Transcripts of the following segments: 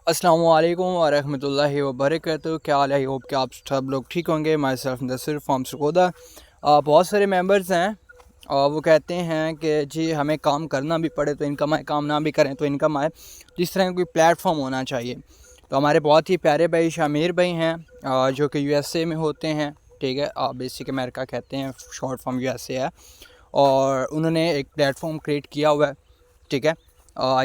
अस्सलाम वालेकुम वरहमतुल्लाहि वबरकातुहू। क्या हाल है? होप कि आप सब लोग ठीक होंगे। Myself Naseer from Sargodha. बहुत सारे मेंबर्स हैं और वो कहते हैं कि जी हमें काम करना भी पड़े तो इनकम आए, काम ना भी करें तो इनकम आए। जिस तरह का कोई प्लेटफॉर्म होना चाहिए। तो हमारे बहुत ही प्यारे भाई शामिर भाई हैं जो कि यूएसए में होते हैं। ठीक है, बेसिक अमेरिका कहते हैं, शॉर्ट फॉर्म यूएसए है। और उन्होंने एक प्लेटफॉर्म क्रिएट किया हुआ है। ठीक है,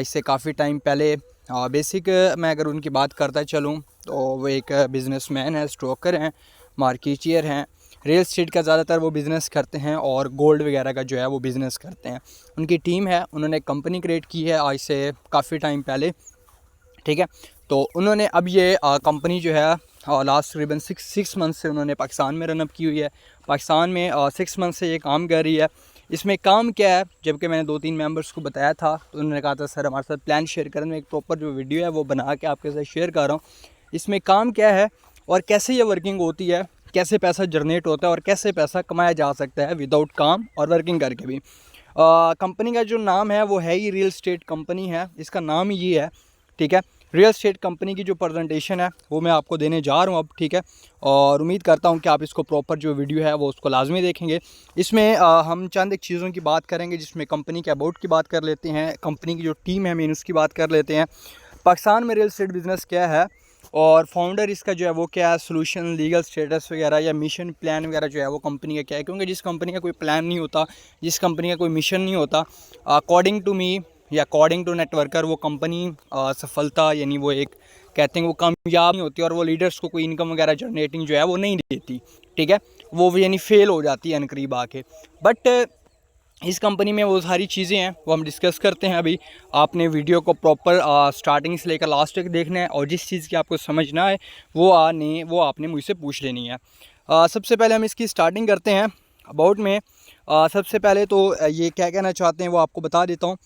इससे काफ़ी टाइम पहले बेसिक मैं अगर उनकी बात करता चलूँ तो वो एक बिज़नेसमैन है, स्टोकर हैं, मार्केटियर हैं। रियल एस्टेट का ज़्यादातर वो बिज़नेस करते हैं और गोल्ड वगैरह का जो है वो बिज़नेस करते हैं। उनकी टीम है, उन्होंने एक कंपनी क्रिएट की है आज से काफ़ी टाइम पहले। ठीक है, तो उन्होंने अब ये कंपनी जो है लास्ट तकरीबन सिक्स मंथ से उन्होंने पाकिस्तान में रनअप की हुई है। पाकिस्तान में 6 मंथ से ये काम कर रही है। इसमें काम क्या है, जबकि मैंने 2-3 मेंबर्स को बताया था तो उन्होंने कहा था सर हमारे साथ प्लान शेयर करें। मैं एक प्रॉपर जो वीडियो है वो बना के आपके साथ शेयर कर रहा हूँ। इसमें काम क्या है और कैसे ये वर्किंग होती है, कैसे पैसा जनरेट होता है और कैसे पैसा कमाया जा सकता है विदाउट काम और वर्किंग करके भी। कंपनी का जो नाम है वो है ही रियल स्टेट कंपनी है, इसका नाम ही ये है। ठीक है, रियल स्टेट कंपनी की जो प्रेजेंटेशन है वो मैं आपको देने जा रहा हूँ अब। ठीक है, और उम्मीद करता हूँ कि आप इसको प्रॉपर जो वीडियो है वो उसको लाजमी देखेंगे। इसमें हम चंद एक चीज़ों की बात करेंगे, जिसमें कंपनी के अबाउट की बात कर लेते हैं, कंपनी की जो टीम है मेन उसकी बात कर लेते हैं, पाकिस्तान में रियल स्टेट बिज़नेस क्या है और फाउंडर इसका जो है वो क्या है, सोल्यूशन, लीगल स्टेटस वगैरह या मिशन प्लान वगैरह जो है वो कंपनी का क्या है। क्योंकि जिस कंपनी का कोई प्लान नहीं होता, जिस कंपनी का कोई मिशन नहीं होता, अकॉर्डिंग टू मी या अकॉर्डिंग टू नेटवर्कर, वो कंपनी सफलता यानी वो एक कहते हैं वो कामयाब नहीं होती और वो लीडर्स को कोई इनकम वगैरह जनरेटिंग जो है वो नहीं देती। ठीक है, वो यानी फेल हो जाती है अनकरीब आके। बट इस कंपनी में वो सारी चीज़ें हैं वो हम डिस्कस करते हैं अभी। आपने वीडियो को प्रॉपर स्टार्टिंग से लेकर लास्ट तक देखना है और जिस चीज़ की आपको समझ ना आए वो आपने मुझसे पूछ लेनी है। सबसे पहले हम इसकी स्टार्टिंग करते हैं अबाउट में। सबसे पहले तो ये क्या कहना चाहते हैं वो आपको बता देता हूँ।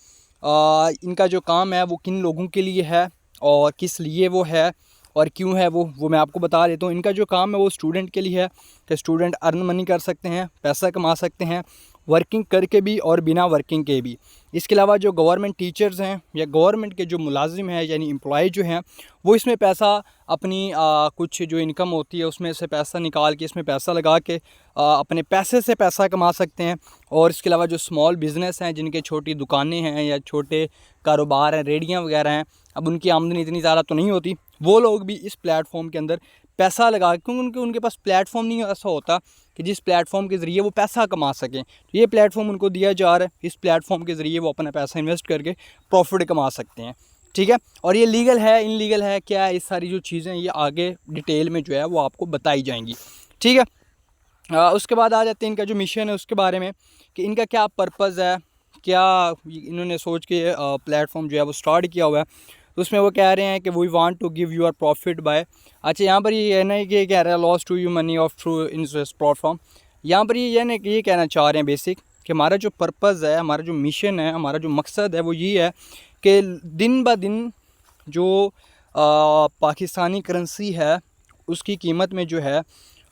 इनका जो काम है वो किन लोगों के लिए है और किस लिए वो है और क्यों है वो मैं आपको बता देता हूँ। इनका जो काम है वो स्टूडेंट के लिए है कि स्टूडेंट अर्न मनी कर सकते हैं, पैसा कमा सकते हैं, वर्किंग करके भी और बिना वर्किंग के भी। इसके अलावा जो गवर्नमेंट टीचर्स हैं या गवर्नमेंट के जो मुलाजिम हैं यानी एम्प्लॉय जो हैं वो इसमें पैसा अपनी कुछ जो इनकम होती है उसमें से पैसा निकाल के इसमें पैसा लगा के अपने पैसे से पैसा कमा सकते हैं। और इसके अलावा जो स्मॉल बिज़नेस हैं, जिनके छोटी दुकानें हैं या छोटे कारोबार हैं, रेडियाँ वगैरह हैं, अब उनकी आमदनी इतनी ज़्यादा तो नहीं होती, वो लोग भी इस प्लेटफॉर्म के अंदर पैसा लगा, क्योंकि उनके पास प्लेटफॉर्म नहीं ऐसा होता कि जिस प्लेटफॉर्म के ज़रिए वो पैसा कमा सकें। तो ये प्लेटफॉर्म उनको दिया जा रहा है, इस प्लेटफॉर्म के ज़रिए वो अपना पैसा इन्वेस्ट करके प्रॉफिट कमा सकते हैं। ठीक है, और ये लीगल है, इनलीगल है, क्या है, इस सारी जो चीज़ें ये आगे डिटेल में जो है वो आपको बताई जाएंगी। ठीक है, उसके बाद आ जाते हैं इनका जो मिशन है उसके बारे में कि इनका क्या पर्पज़ है, क्या इन्होंने सोच के प्लेटफॉर्म जो है वो स्टार्ट किया हुआ है। तो उसमें वो कह रहे हैं कि we want to give your profit by. अच्छा, यहाँ पर ये है ना कि कह रहा है loss to you money of through in platform. यहाँ पर ये ना कि ये कहना चाह रहे हैं बेसिक कि हमारा जो पर्पज़ है, हमारा जो मिशन है, हमारा जो मकसद है वो ये है कि दिन ब दिन जो पाकिस्तानी करेंसी है उसकी कीमत में जो है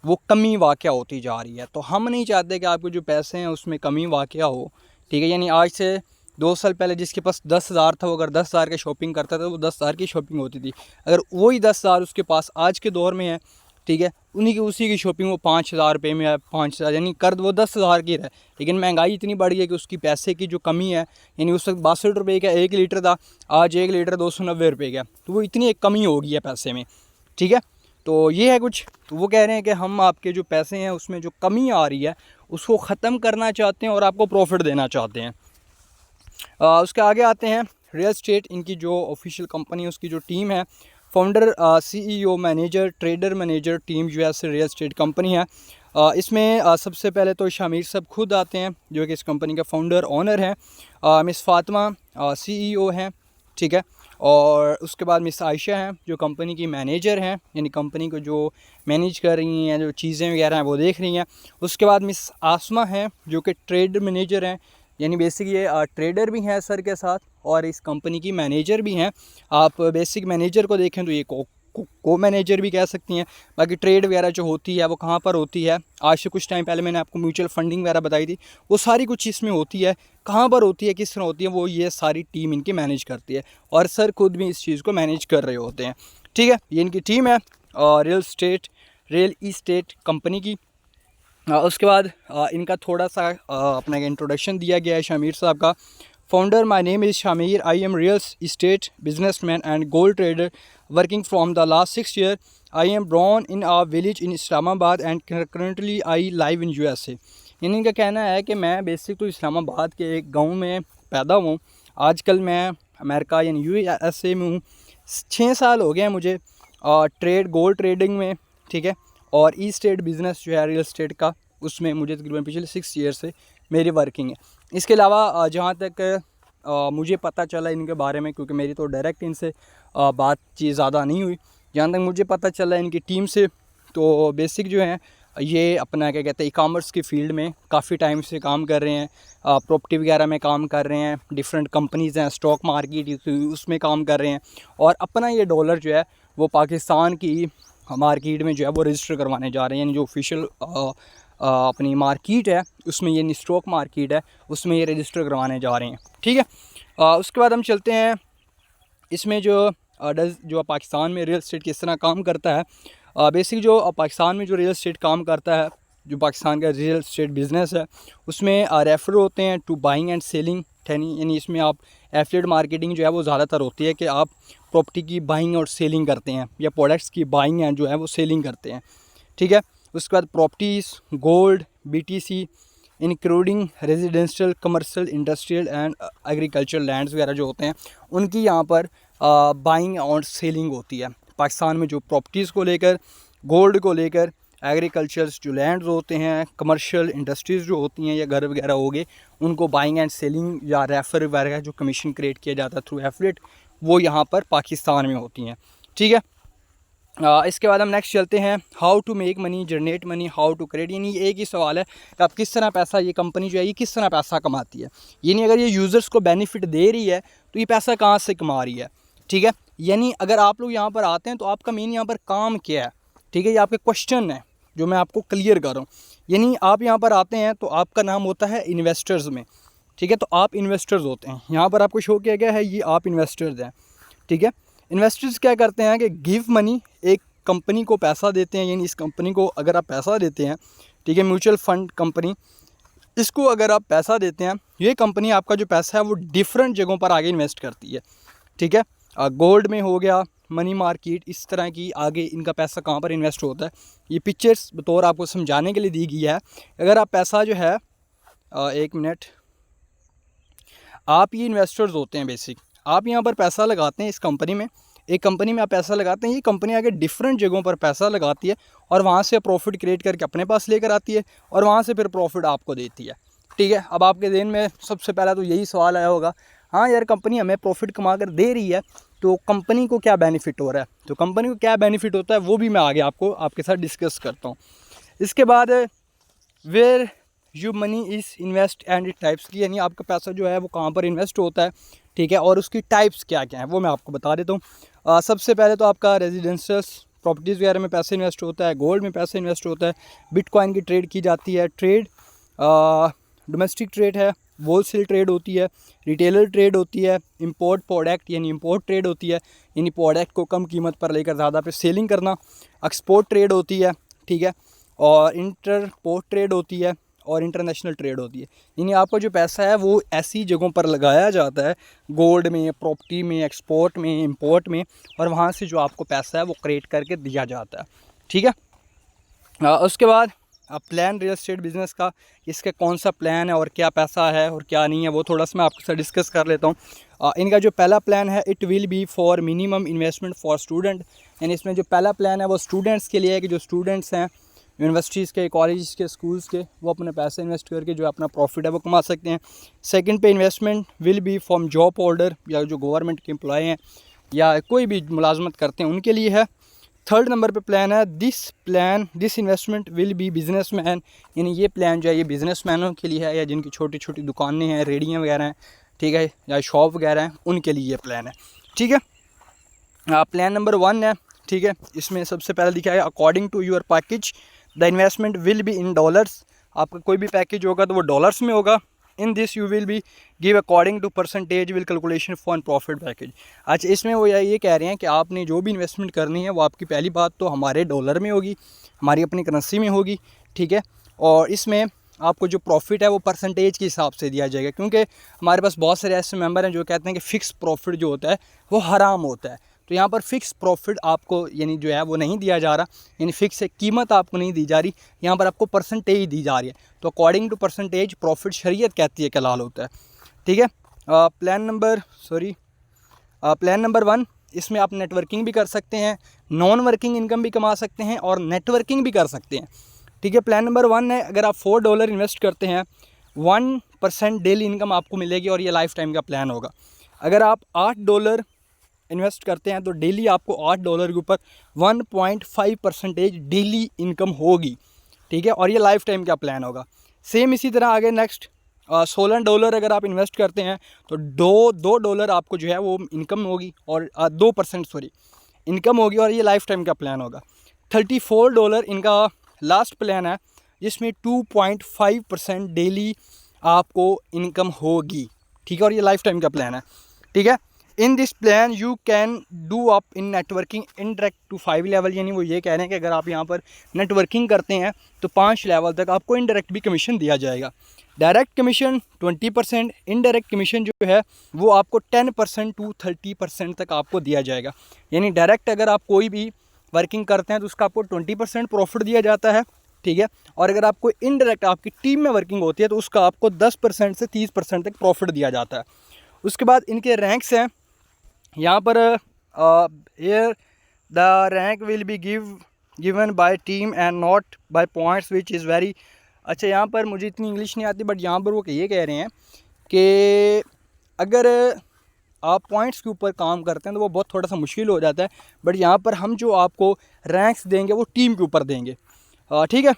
वो कमी वाक़या होती जा रही है। तो हम नहीं चाहते कि आपके जो पैसे हैं उसमें कमी वाक़या हो। ठीक है, यानी आज से 2 साल पहले जिसके पास 10,000 था वो अगर 10,000 की शॉपिंग करता था तो वो 10,000 की शॉपिंग होती थी। अगर वही 10,000 उसके पास आज के दौर में है, ठीक है, उसी की शॉपिंग वो 5,000 रुपये में है, 5,000 यानी कर्ज वो 10,000 की है। लेकिन महंगाई इतनी बढ़ गई है कि उसकी पैसे की जो कमी है, यानी उस वक्त 62 रुपये का 1 लीटर था, आज 1 लीटर 290 रुपये का। तो वो इतनी एक कमी हो गई है पैसे में। ठीक है, तो ये है कुछ। तो वो कह रहे हैं कि हम आपके जो पैसे हैं उसमें जो कमी आ रही है उसको ख़त्म करना चाहते हैं और आपको प्रॉफिट देना चाहते हैं। उसके आगे आते हैं रियल स्टेट, इनकी जो ऑफिशियल कंपनी है उसकी जो टीम है, founder, CEO, manager, trader manager team जो है रियल स्टेट कंपनी है। इसमें सबसे पहले तो शामिर साहब खुद आते हैं जो कि इस कंपनी का फाउंडर ऑनर हैं। मिस फातिमा सीईओ हैं। ठीक है, और उसके बाद मिस आयशा हैं जो कंपनी की मैनेजर हैं, यानी कंपनी को जो मैनेज कर रही हैं, जो चीज़ें वगैरह हैं वो देख रही हैं। उसके बाद मिस आसमा हैं जो कि ट्रेड मैनेजर हैं, यानी बेसिक ये ट्रेडर भी हैं सर के साथ और इस कंपनी की मैनेजर भी हैं। आप बेसिक मैनेजर को देखें तो ये को मैनेजर भी कह सकती हैं। बाकी ट्रेड वगैरह जो होती है वो कहाँ पर होती है, आज से कुछ टाइम पहले मैंने आपको म्यूचुअल फंडिंग वगैरह बताई थी, वो सारी कुछ इसमें होती है। कहाँ पर होती है, किस तरह होती है, वो ये सारी टीम इनकी मैनेज करती है और सर खुद भी इस चीज़ को मैनेज कर रहे होते हैं। ठीक है, ये इनकी टीम है रियल इस्टेट कंपनी की। उसके बाद इनका थोड़ा सा अपना इंट्रोडक्शन दिया गया है शामिर साहब का। Founder, my name is Shamir, I am real estate businessman and gold trader working from the last 6 years. I am born in a village in Islamabad and currently I live in USA। यानी इनका कहना है कि मैं बेसिक तो इस्लामाबाद के एक गाँव में पैदा हुआ हूँ, आजकल मैं अमेरिका यानी USA में हूँ। 6 साल हो गए हैं मुझे गोल्ड ट्रेडिंग में, ठीक है, और ई स्टेट बिज़नेस जो है रियल स्टेट का, उसमें मुझे तकरीबन पिछले 6 years से मेरी वर्किंग है। इसके अलावा जहाँ तक मुझे पता चला इनके बारे में, क्योंकि मेरी तो डायरेक्ट इनसे बातचीत ज़्यादा नहीं हुई, जहाँ तक मुझे पता चला इनकी टीम से, तो बेसिक जो है ये अपना क्या कहते हैं ई-कॉमर्स की फ़ील्ड में काफ़ी टाइम से काम कर रहे हैं, प्रॉपर्टी वगैरह में काम कर रहे हैं, डिफरेंट कंपनीज़ हैं, स्टॉक मार्केट उसमें काम कर रहे हैं, और अपना ये डॉलर जो है वो पाकिस्तान की मार्केट में जो है वो रजिस्टर करवाने जा रहे हैं। यानी जो ऑफिशियल अपनी मार्केट है उसमें, ये स्टॉक मार्केट है उसमें ये रजिस्टर करवाने जा रहे हैं। ठीक है, उसके बाद हम चलते हैं इसमें जो पाकिस्तान में रियल एस्टेट किस तरह काम करता है। बेसिक जो पाकिस्तान में जो रियल एस्टेट काम करता है, जो पाकिस्तान का रियल एस्टेट बिज़नेस है, उसमें रेफर होते हैं टू बाइंग एंड सेलिंग। यानी इसमें आप एफिलिएट मार्केटिंग जो है वो ज़्यादातर होती है कि आप प्रॉपर्टी की बाइंग और सेलिंग करते हैं, या प्रोडक्ट्स की बाइंग एंड जो है वो सेलिंग करते हैं। ठीक है, उसके बाद properties, gold, BTC including residential, commercial, industrial and agriculture lands वगैरह जो होते हैं, उनकी यहाँ पर बाइंग और सेलिंग होती है। पाकिस्तान में जो प्रॉपर्टीज़ को लेकर, गोल्ड को लेकर, एग्रीकल्चर्स जो लैंड्स होते हैं, कमर्शियल इंडस्ट्रीज़ जो होती हैं या घर वगैरह हो गए, उनको बाइंग एंड सेलिंग या रेफर वगैरह जो कमीशन क्रिएट किया जाता है थ्रू एफिलिएट, वो यहाँ पर पाकिस्तान में होती हैं। ठीक है, इसके बाद हम नेक्स्ट चलते हैं, how to make money, generate money, how to create. यानी एक ही सवाल है कि आप किस तरह पैसा, ये कंपनी जो है ये किस तरह पैसा कमाती है। यानी अगर ये यूज़र्स को बेनिफिट दे रही है तो ये पैसा कहाँ से कमा रही है। ठीक है, यानी अगर आप लोग यहाँ पर आते हैं तो आपका मेन यहाँ पर काम क्या है। ठीक है, ये आपके क्वेश्चन है जो मैं आपको क्लियर कर रहा हूँ। यानी आप यहाँ पर आते हैं तो आपका नाम होता है इन्वेस्टर्स में। ठीक है, तो आप इन्वेस्टर्स होते हैं, यहाँ पर आपको शो किया गया है ये आप इन्वेस्टर्स हैं। ठीक है, इन्वेस्टर्स क्या करते हैं कि गिव मनी, एक कंपनी को पैसा देते हैं। यानी इस कंपनी को अगर आप पैसा देते हैं, ठीक है, म्यूचुअल फंड कंपनी, इसको अगर आप पैसा देते हैं, ये कंपनी आपका जो पैसा है वो डिफरेंट जगहों पर आगे इन्वेस्ट करती है। ठीक है, गोल्ड में हो गया, मनी मार्केट, इस तरह की आगे इनका पैसा कहाँ पर इन्वेस्ट होता है। ये पिक्चर्स बतौर आपको समझाने के लिए दी गई है। अगर आप पैसा जो है एक मिनट, आप ये इन्वेस्टर्स होते हैं, बेसिक आप यहाँ पर पैसा लगाते हैं इस कंपनी में, एक कंपनी में आप पैसा लगाते हैं, ये कंपनी आगे डिफरेंट जगहों पर पैसा लगाती है और वहाँ से प्रॉफिट क्रिएट करके अपने पास लेकर आती है और वहाँ से फिर प्रॉफिट आपको देती है। ठीक है, अब आपके ज़हन में सबसे पहला तो यही सवाल आया होगा, हाँ यार कंपनी हमें प्रॉफिट कमा कर दे रही है तो कंपनी को क्या बेनिफिट हो रहा है। तो कंपनी को क्या बेनिफिट होता है वो भी मैं आगे आपके साथ डिस्कस करता हूँ। इसके बाद where you money is invest and it types की, यानी आपका पैसा जो है वो कहाँ पर इन्वेस्ट होता है। ठीक है, और उसकी टाइप्स क्या क्या हैं वो मैं आपको बता देता हूँ। सबसे पहले तो आपका रेजिडेंशियल प्रॉपर्टीज़ वगैरह में पैसा इन्वेस्ट होता है, गोल्ड में पैसा इन्वेस्ट होता है, बिटकॉइन की ट्रेड की जाती है, ट्रेड डोमेस्टिक ट्रेड है, होलसेल ट्रेड होती है, रिटेलर ट्रेड होती है, इंपोर्ट प्रोडक्ट यानी इंपोर्ट ट्रेड होती है, यानी प्रोडक्ट को कम कीमत पर लेकर ज़्यादा पे सेलिंग करना, एक्सपोर्ट ट्रेड होती है। ठीक है, और इंटरपोर्ट ट्रेड होती है, और इंटरनेशनल ट्रेड होती है। यानी आपका जो पैसा है वो ऐसी जगहों पर लगाया जाता है, गोल्ड में, प्रॉपर्टी में, एक्सपोर्ट में, इंपोर्ट में, और वहाँ से जो आपको पैसा है वो क्रिएट करके दिया जाता है। ठीक है, उसके बाद प्लान रियल एस्टेट बिज़नेस का, इसका कौन सा प्लान है और क्या पैसा है और क्या नहीं है वो थोड़ा सा मैं आपके साथ डिस्कस कर लेता हूँ। इनका जो पहला प्लान है, it will be for minimum investment for student. यानी इसमें जो पहला प्लान है वो स्टूडेंट्स के लिए है कि जो स्टूडेंट्स हैं यूनिवर्सिटीज़ के, कॉलेज के, स्कूल्स के, वो अपने पैसे इन्वेस्ट करके जो अपना प्रॉफिट है वो कमा सकते हैं। सेकंड पे investment will B from job holder, या जो गवर्नमेंट के एम्प्लॉय हैं या कोई भी मुलाजमत करते हैं उनके लिए है। थर्ड नंबर पे प्लान है, this investment will B business man. यानी ये प्लान जो है ये बिज़नेस मैनों के लिए है, या जिनकी छोटी छोटी दुकानें हैं, रेडियाँ वगैरह हैं, ठीक है, या शॉप वगैरह हैं, उनके लिए ये प्लान है। ठीक है, प्लान नंबर 1 है ठीक है। इसमें सबसे पहले लिखा है according to your package the investment will be in dollars. आपका कोई भी पैकेज होगा तो वो डॉलर्स में होगा। In this you will be give according to percentage will calculation for profit package. अच्छा, इसमें वो ये कह रहे हैं कि आपने जो भी इन्वेस्टमेंट करनी है वो आपकी पहली बात तो हमारे डॉलर में होगी, हमारी अपनी करेंसी में होगी, ठीक है। और इसमें आपको जो प्रॉफिट है वो परसेंटेज के हिसाब से दिया जाएगा, क्योंकि हमारे पास बहुत सारे ऐसे मेंबर हैं जो कहते हैं कि फ़िक्स प्रॉफिट जो होता है वो हराम होता है। तो यहाँ पर फ़िक्स प्रॉफिट आपको यानी जो है वो नहीं दिया जा रहा, यानी फ़िक्स कीमत आपको नहीं दी जा रही, यहाँ पर आपको परसेंटेज दी जा रही है। तो अकॉर्डिंग टू परसेंटेज प्रॉफिट शरीयत कहती है कि हलाल होता है, ठीक है। प्लान नंबर 1, इसमें आप नेटवर्किंग भी कर सकते हैं, नॉन वर्किंग इनकम भी कमा सकते हैं और नेटवर्किंग भी कर सकते हैं, ठीक है। प्लान नंबर 1 है, अगर आप $4 इन्वेस्ट करते हैं 1% डेली इनकम आपको मिलेगी और ये लाइफ टाइम का प्लान होगा। अगर आप $8 इन्वेस्ट करते हैं तो डेली आपको $8 के ऊपर 1.5% डेली इनकम होगी, ठीक है, और ये लाइफ टाइम का प्लान होगा। सेम इसी तरह आगे नेक्स्ट $16 अगर आप इन्वेस्ट करते हैं तो $2 आपको जो है वो इनकम होगी और 2% इनकम होगी और ये लाइफ टाइम का प्लान होगा। $34 इनका लास्ट प्लान है जिसमें 2.5% डेली आपको इनकम होगी, ठीक है, और ये लाइफ टाइम का प्लान है, ठीक है। In this plan you can do up in networking indirect to 5 level, यानी वो ये कह रहे हैं कि अगर आप यहाँ पर नेटवर्किंग करते हैं तो 5 लेवल तक आपको इनडायरेक्ट भी कमीशन दिया जाएगा। डायरेक्ट कमीशन 20%, इनडायरेक्ट कमीशन जो है वो आपको 10% टू 30% तक आपको दिया जाएगा। यानी डायरेक्ट अगर आप कोई भी वर्किंग करते हैं तो उसका आपको 20% प्रॉफिट दिया जाता है, ठीक है, और अगर आपको इनडायरेक्ट आपकी टीम में वर्किंग होती है तो उसका आपको 10% से 30% तक प्रॉफिट दिया जाता है। उसके बाद इनके रैंक्स हैं यहाँ पर, here the rank will be given by team and not by points which is very। अच्छा, यहाँ पर मुझे इतनी इंग्लिश नहीं आती बट यहाँ पर वो ये कह रहे हैं कि अगर आप पॉइंट्स के ऊपर काम करते हैं तो वो बहुत थोड़ा सा मुश्किल हो जाता है, बट यहाँ पर हम जो आपको रैंक्स देंगे वो टीम के ऊपर देंगे, ठीक है।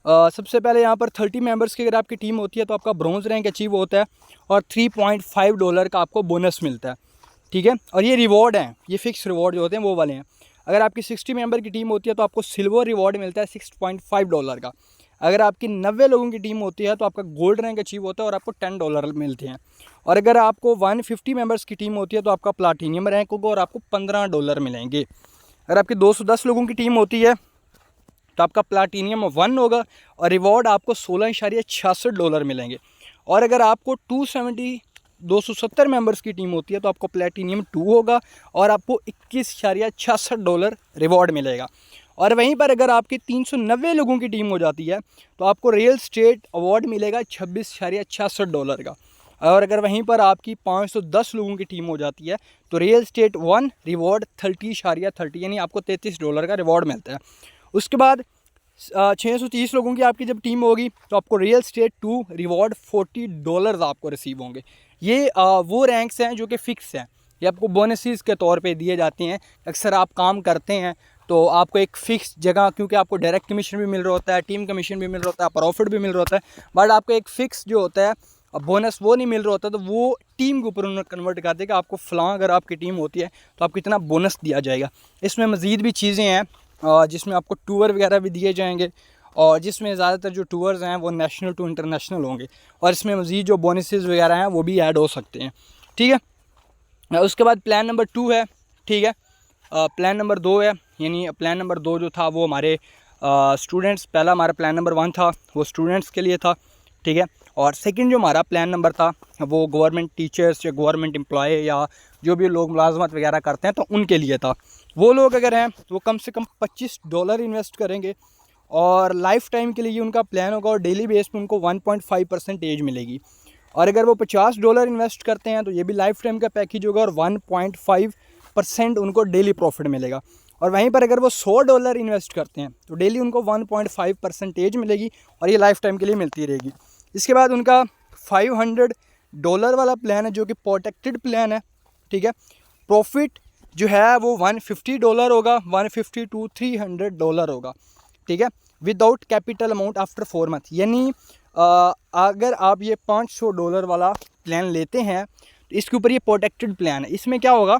सबसे पहले यहाँ पर 30 मेंबर्स की अगर आपकी टीम होती है तो आपका ब्रॉन्ज रैंक अचीव होता है और $3.5 का आपको बोनस मिलता है, ठीक है, और ये रिवॉर्ड हैं, ये फिक्स रिवॉर्ड जो होते हैं वो वाले हैं। अगर आपकी 60 मेंबर की टीम होती है तो आपको सिल्वर रिवॉर्ड मिलता है $6.5 का। अगर आपकी 90 लोगों की टीम होती है तो आपका गोल्ड रैंक अचीव होता है और आपको $10 मिलते हैं। और अगर आपको 150 मेंबर्स की टीम होती है तो आपका प्लाटीनियम रैंक होगा और आपको $15 मिलेंगे। अगर आपकी 210 लोगों की टीम होती है तो आपका प्लाटीनियम 1 होगा और रिवॉर्ड आपको $16.66 मिलेंगे। और अगर आपको 270 मेंबर्स की टीम होती है तो आपको प्लेटिनियम 2 होगा और आपको $21.66 रिवॉर्ड मिलेगा। और वहीं पर अगर आपकी 390 लोगों की टीम हो जाती है तो आपको रियल स्टेट अवार्ड मिलेगा $26.66 का। और अगर वहीं पर आपकी 510 लोगों की टीम हो जाती है तो रियल स्टेट 1 रिवॉर्ड 30.30 यानी आपको $33 का रिवॉर्ड मिलता है। उसके बाद 630 लोगों की आपकी जब टीम होगी तो आपको रियल स्टेट 2 रिवॉर्ड $40 आपको रिसीव होंगे। ये वो रैंक्स हैं जो कि फ़िक्स हैं, ये आपको बोनसेस के तौर पे दिए जाते हैं। अक्सर आप काम करते हैं तो आपको एक फ़िक्स जगह, क्योंकि आपको डायरेक्ट कमीशन भी मिल रहा होता है, टीम कमीशन भी मिल रहा होता है, प्रॉफिट भी मिल रहा होता है, बट आपको एक फ़िक्स जो होता है बोनस वो नहीं मिल रहा होता, तो वो टीम के ऊपर उन्होंने कन्वर्ट कर दिया कि आपको फ़लाँ अगर आपकी टीम होती है तो आपको इतना बोनस दिया जाएगा। इसमें मज़ीद भी चीज़ें हैं जिसमें आपको टूर वगैरह भी दिए जाएंगे और जिसमें ज़्यादातर जो टूर्स हैं वो नेशनल टू इंटरनेशनल होंगे और इसमें मज़ीद जो बोनसेस वगैरह हैं वो भी ऐड हो सकते हैं, ठीक है। उसके बाद प्लान नंबर 2 है, ठीक है। प्लान नंबर 2 है, यानी प्लान नंबर 2 जो था वो हमारे स्टूडेंट्स, पहला हमारा प्लान नंबर 1 था वो स्टूडेंट्स के लिए था, ठीक है, और सेकंड जो हमारा प्लान नंबर था वो गवर्नमेंट टीचर्स या गवर्नमेंट एम्प्लॉय या जो भी लोग मुलाजमत वगैरह करते हैं तो उनके लिए था। वो लोग अगर हैं तो वो कम से कम $25 इन्वेस्ट करेंगे और लाइफ टाइम के लिए उनका प्लान होगा और डेली बेस पे उनको 1.5% मिलेगी। और अगर वो $50 इन्वेस्ट करते हैं तो ये भी लाइफ टाइम का पैकेज होगा और 1.5% उनको डेली प्रॉफिट मिलेगा। और वहीं पर अगर वो $100 इन्वेस्ट करते हैं तो डेली उनको 1.5% मिलेगी और ये लाइफ टाइम के लिए मिलती रहेगी। इसके बाद उनका $500 वाला प्लान है जो कि प्रोटेक्टेड प्लान है, ठीक है। प्रॉफिट जो है वो $150 होगा, 150 to $300 होगा, ठीक है, without capital amount after 4 month. यानी अगर आप ये $500 वाला प्लान लेते हैं तो इसके ऊपर ये प्रोटेक्टेड प्लान है। इसमें क्या होगा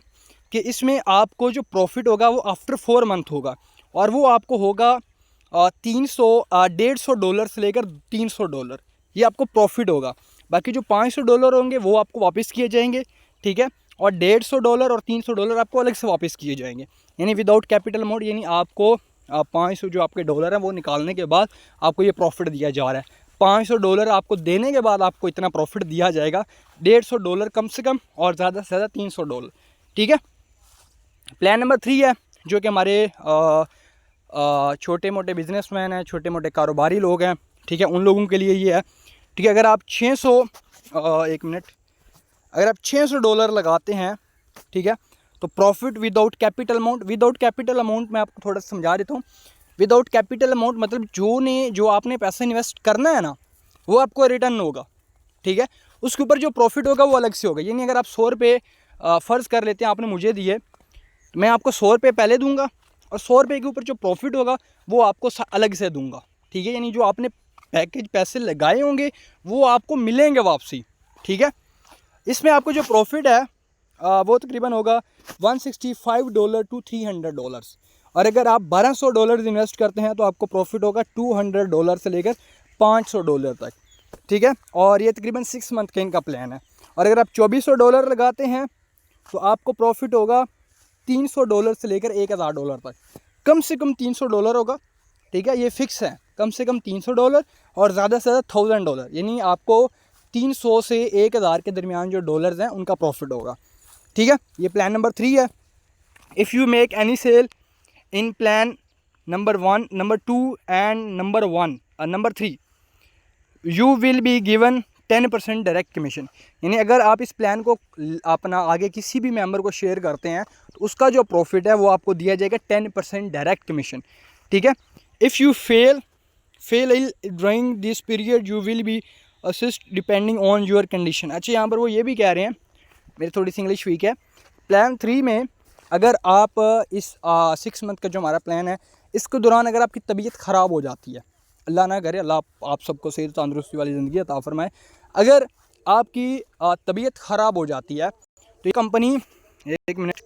कि इसमें आपको जो प्रॉफिट होगा वो आफ्टर 4 मंथ होगा, और वो आपको होगा 150 से लेकर $300, ये आपको प्रॉफिट होगा। बाकी जो $500 होंगे वो आपको वापस किए जाएंगे, ठीक है, और $150 और $300 आपको अलग से वापस किए जाएंगे, यानी विदाउट कैपिटल अमाउंट। यानी आपको 500 जो आपके डॉलर हैं वो निकालने के बाद आपको ये प्रॉफिट दिया जा रहा है। $500 आपको देने के बाद आपको इतना प्रॉफिट दिया जाएगा, $150 कम से कम और ज़्यादा से ज़्यादा $300, ठीक है। प्लान नंबर 3 है जो कि हमारे छोटे मोटे बिजनेसमैन हैं, छोटे मोटे कारोबारी लोग हैं, ठीक है, उन लोगों के लिए ये है, ठीक है। अगर आप 600 एक मिनट, अगर आप $600 लगाते हैं, ठीक है, तो profit without capital amount. Without capital amount मैं आपको थोड़ा सा समझा देता हूँ। विदाउट कैपिटल अमाउंट मतलब जो आपने पैसा इन्वेस्ट करना है ना वो आपको रिटर्न होगा, ठीक है, उसके ऊपर जो प्रॉफिट होगा वो अलग से होगा। यानी अगर आप 100 रुपये फ़र्ज़ कर लेते हैं आपने मुझे दिए, तो मैं आपको 100 रुपये पहले दूंगा और 100 रुपये के ऊपर जो प्रॉफिट होगा वो आपको अलग से दूंगा, ठीक है। यानी जो आपने पैसे लगाए होंगे वो आपको मिलेंगे वापसी, ठीक है। इसमें आपको जो प्रॉफिट है वो तकरीबन होगा $165 to $300, और अगर आप $1200 इन्वेस्ट करते हैं तो आपको प्रॉफिट होगा $200 से लेकर $500 तक, ठीक है। और ये तकरीबन 6 मंथ का इनका प्लान है। और अगर आप $2400 लगाते हैं तो आपको प्रॉफिट होगा $300 से लेकर $1000 तक, कम से कम $300 होगा, ठीक है, ये फिक्स है, कम से कम $300 और ज़्यादा से ज़्यादा $1000, यानी आपको 300 से 1000 के दरमियान जो डॉलर्स हैं उनका प्रॉफिट होगा, ठीक है। ये प्लान नंबर 3 है। If you make any sale in plan number 1, number 2 and number 3 you will be given 10% direct commission. यानी अगर आप इस प्लान को अपना आगे किसी भी मेंबर को शेयर करते हैं तो उसका जो प्रॉफिट है वो आपको दिया जाएगा 10% डायरेक्ट कमीशन, ठीक है। If you fail drawing this period you will B assist depending on your condition. अच्छा, यहाँ पर वो ये भी कह रहे हैं, मेरी थोड़ी सी इंग्लिश वीक है। प्लान 3 में अगर आप इस 6 मंथ का जो हमारा प्लान है इसके दौरान अगर आपकी तबीयत ख़राब हो जाती है, अल्लाह ना करे, अल्लाह आप सबको सेहत तंदुरुस्ती वाली ज़िंदगी अता फरमाए, अगर आपकी तबीयत ख़राब हो जाती है तो ये कंपनी, एक मिनट,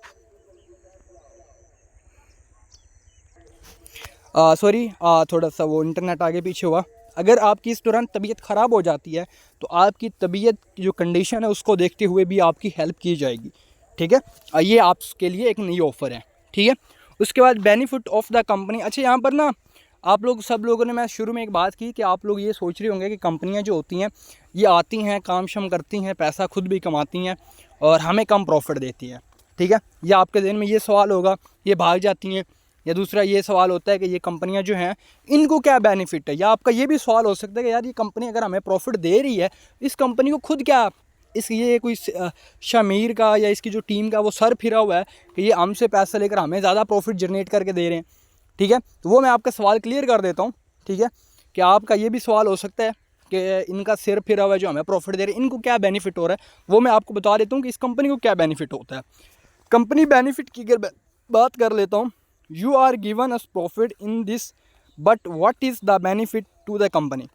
सॉरी थोड़ा सा वो इंटरनेट आगे पीछे हुआ। अगर आपकी इस दौरान तबीयत ख़राब हो जाती है तो आपकी तबीयत की जो कंडीशन है उसको देखते हुए भी आपकी हेल्प की जाएगी, ठीक है। ये आपके लिए एक नई ऑफ़र है, ठीक है। उसके बाद बेनिफिट ऑफ द कंपनी। अच्छा, यहाँ पर ना आप लोग सब लोगों ने, मैं शुरू में एक बात की कि आप लोग ये सोच रहे होंगे कि कंपनियाँ जो होती हैं ये आती हैं, काम शम करती हैं, पैसा खुद भी कमाती हैं और हमें कम प्रॉफिट देती हैं, ठीक है। या आपके ज़हन में ये सवाल होगा ये भाग जाती हैं, या दूसरा ये सवाल होता है कि ये कंपनियां जो हैं इनको क्या बेनिफिट है। या आपका ये भी सवाल हो सकता है कि यार ये कंपनी अगर हमें प्रॉफिट दे रही है इस कंपनी को खुद क्या, ये कोई शमीर का या इसकी जो टीम का वो सर फिरा हुआ है कि ये हमसे पैसा लेकर हमें ज़्यादा प्रॉफिट जनरेट करके दे रहे हैं, ठीक है। तो वो मैं आपका सवाल क्लियर कर देता हूँ, ठीक है, कि आपका ये भी सवाल हो सकता है कि इनका सिर फिरा हुआ है जो हमें प्रॉफिट दे रहे हैं, इनको क्या बेनिफिट हो रहा है। वो मैं आपको बता देता हूँ कि इस कंपनी को क्या बेनिफिट होता है। कंपनी बेनिफिट की अगर बात कर लेता हूँ, you are given us profit in this but what is the benefit to the company,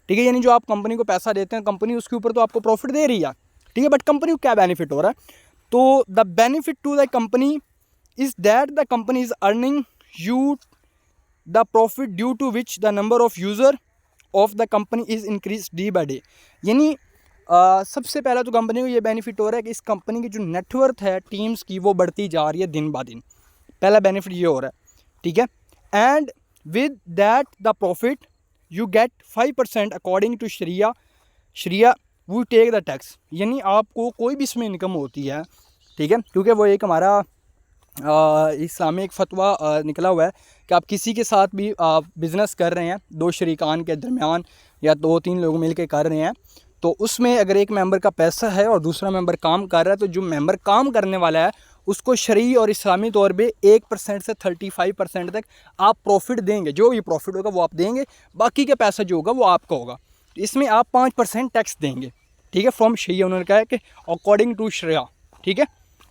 ठीक है। यानी जो आप कंपनी को पैसा देते हैं कंपनी उसके ऊपर तो आपको प्रॉफिट दे रही है, ठीक है, बट कंपनी को क्या बेनिफिट हो रहा है। तो the benefit to the company is that the company is earning you the profit due to which the number of user of the company is increase day by day. यानी सबसे पहला तो कंपनी को ये बेनिफिट हो रहा है कि इस कंपनी की जो नेटवर्थ है टीम्स की वो बढ़ती जा रही है दिन ब दिन, पहला बेनिफिट ये हो रहा है, ठीक है। And with that the profit you get 5% according to sharia we take the tax. यानी आपको कोई भी इसमें इनकम होती है, ठीक है, क्योंकि वो एक हमारा इस्लामिक फतवा निकला हुआ है कि आप किसी के साथ भी बिज़नेस कर रहे हैं, 2 शरीकान के दरमियान या 2-3 लोग मिल के कर रहे हैं, तो उसमें अगर एक मेंबर का पैसा है और दूसरा मेंबर काम कर रहा है तो जो मेंबर काम करने वाला है उसको शरई और इस्लामी तौर पे 1% से 35% तक आप प्रॉफिट देंगे। जो भी प्रॉफिट होगा वो आप देंगे, बाकी का पैसा जो होगा वो आपका होगा। तो इसमें आप 5% टैक्स देंगे, ठीक है, फ्रॉम शरिया। उन्होंने कहा है कि अकॉर्डिंग टू शरिया, ठीक है।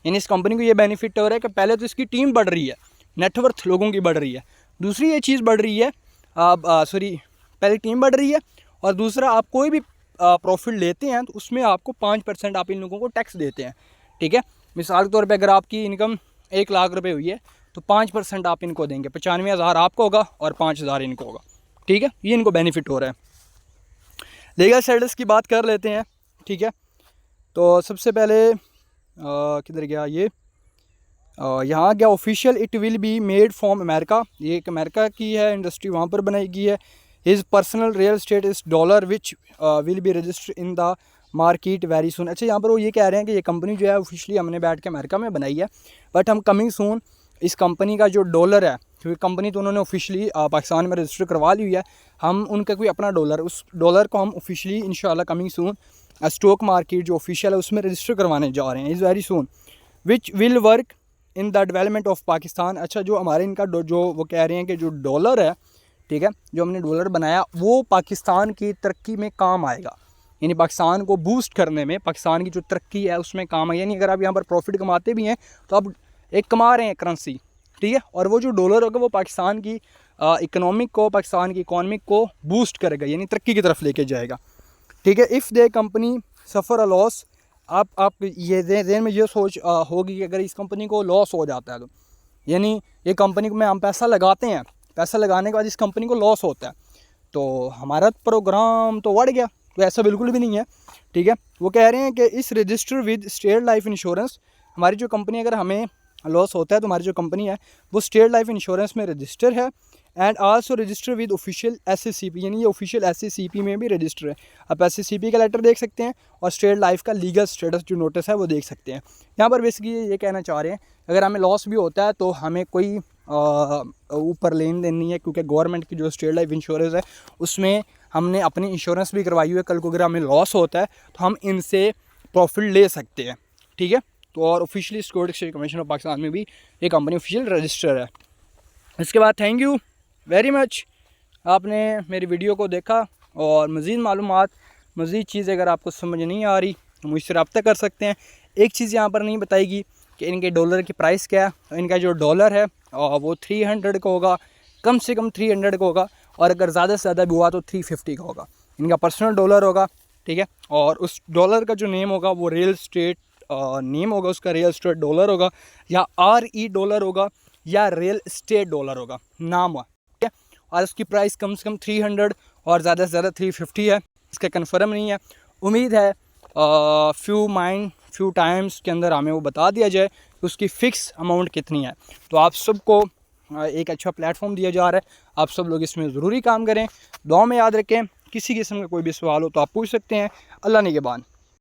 यानी इस कंपनी को ये बेनिफिट हो रहा है कि पहले तो इसकी टीम बढ़ रही है, नेटवर्थ लोगों की बढ़ रही है, दूसरी ये चीज़ बढ़ रही है, पहले टीम बढ़ रही है और दूसरा आप कोई भी प्रॉफिट लेते हैं तो उसमें आपको 5% आप इन लोगों को टैक्स देते हैं, ठीक है। मिसाल के तौर पे अगर आपकी इनकम 1 लाख रुपए हुई है तो 5% आप इनको देंगे, 95,000 आपको होगा और 5,000 इनको होगा। ठीक है, ये इनको बेनिफिट हो रहा है। लीगल स्टेटस की बात कर लेते हैं। ठीक है, तो सबसे पहले किधर गया ये, यहाँ गया official, it will be made from America, ये एक अमेरिका की है इंडस्ट्री, वहाँ पर बनाई गई है। His personal real estate is dollar which will be registered in the market very soon. अच्छा, यहाँ पर वो ये कह रहे हैं कि ये कंपनी जो है ऑफिशियली हमने बैठ के अमेरिका में बनाई है, बट हम कमिंग सून इस कंपनी का जो डॉलर है, क्योंकि कंपनी तो उन्होंने ऑफिशियली पाकिस्तान में रजिस्टर करवा ली हुई है, हम उनका कोई अपना डॉलर, उस डॉलर को हम ऑफिशियली इंशाल्लाह कमिंग सून स्टॉक मार्केट जो ऑफिशियल है उसमें रजिस्टर करवाने जा रहे हैं, is very soon, which will work in the development of Pakistan. अच्छा, जो हमारे इनका जो वो कह रहे हैं कि जो डॉलर है, ठीक है, जो हमने डॉलर बनाया वो पाकिस्तान की तरक्की में काम आएगा, यानी पाकिस्तान को बूस्ट करने में, पाकिस्तान की जो तरक्की है उसमें काम आएगा। यानी अगर आप यहाँ पर प्रॉफिट कमाते भी हैं तो आप एक कमा रहे हैं करेंसी, ठीक है, और वो जो डॉलर होगा वो पाकिस्तान की इकनॉमिक को, पाकिस्तान की इकॉनमिक को बूस्ट करेगा, यानी तरक्की की तरफ लेके जाएगा। ठीक है, if they company suffer a loss, आप ये ज़हन में ये सोच होगी कि अगर इस कंपनी को लॉस हो जाता है तो, यानी ये कंपनी में हम पैसा लगाते हैं, पैसा लगाने के बाद इस कंपनी को लॉस होता है तो हमारा प्रोग्राम तो बढ़ गया, तो ऐसा बिल्कुल भी नहीं है। ठीक है, वो कह रहे हैं कि इस register with state life insurance, हमारी जो कंपनी, अगर हमें लॉस होता है तो हमारी जो कंपनी है वो स्टेट लाइफ इंश्योरेंस में रजिस्टर है, and also register with official SACP, यानी ये ऑफिशियल SACP में भी रजिस्टर है। आप SACP का लेटर देख सकते हैं और स्टेट लाइफ का लीगल स्टेटस जो नोटिस है वो देख सकते हैं। यहाँ पर बेसिकली ये कहना चाह रहे हैं अगर हमें लॉस भी होता है तो हमें कोई ऊपर लेन देन नहीं है, क्योंकि गवर्नमेंट की जो स्टेट लाइफ इंश्योरेंस है उसमें हमने अपनी इंश्योरेंस भी करवाई हुई है। कल को अगर हमें लॉस होता है तो हम इनसे प्रॉफिट ले सकते हैं। ठीक है, तो और officially security exchange commission of Pakistan में भी ये कंपनी ऑफिशियल रजिस्टर है। इसके बाद थैंक यू वेरी मच, आपने मेरी वीडियो को देखा, और मज़ीद मालूमात, मज़ीद चीज़ें अगर आपको समझ नहीं आ रही तो मुझसे रब्ता कर सकते हैं। एक चीज़ यहाँ पर नहीं बताएगी कि इनके डॉलर की प्राइस क्या है, तो इनका जो डॉलर है वो 300 का होगा, कम से कम 300 का होगा, और अगर ज़्यादा से ज़्यादा भी हुआ तो 350 का होगा। इनका पर्सनल डॉलर होगा, ठीक है, और उस डॉलर का जो नेम होगा वो रियल स्टेट नेम होगा, उसका रियल स्टेट डॉलर होगा, या RE डॉलर होगा, या रियल स्टेट डॉलर होगा, नाम हुआ, ठीक है, और उसकी प्राइस कम से कम 300 और ज़्यादा से ज़्यादा 350 है। इसका कन्फर्म नहीं है, उम्मीद है फ्यू टाइम्स के अंदर हमें वो बता दिया जाए कि उसकी फ़िक्स अमाउंट कितनी है। तो आप सबको एक अच्छा प्लेटफॉर्म दिया जा रहा है, आप सब लोग इसमें ज़रूरी काम करें, दुआ में याद रखें। किसी किस्म का कोई भी सवाल हो तो आप पूछ सकते हैं। अल्लाह निगहबान।